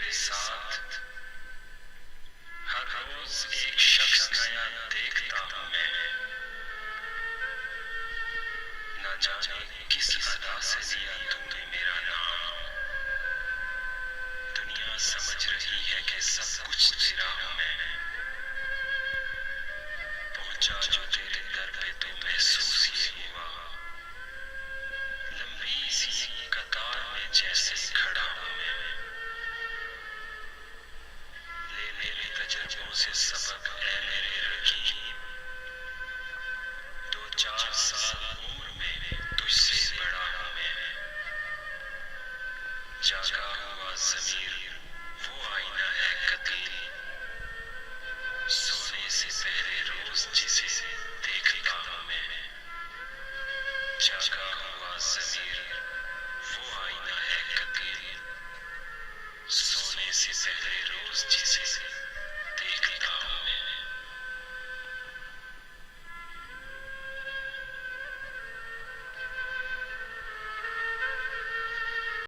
तेरे साथ हर रोज एक शख्स नया देखता हूँ मैं। न जाने किस अदा से लिया तूने मेरा नाम। दुनिया समझ रही है कि सब कुछ तेरा हूँ मैं। पहुंचा जो तेरे दर पे तो महसूस ये हुआ, लंबी सी कतार में जैसे खड़ा हूँ मैं। ले मेरे तजुर्बों से सबक है मेरे रकीब, 2-4 साल उम्र में तुझसे बड़ा हूँ मैं। जागा हुआ ज़मीर वो आईना है कतील, सोने से पहले रोज जिसे देखता हूँ मैं। जागा हुआ ज़मीर वो आईना है कतील, सोने से पहले रोज जिसे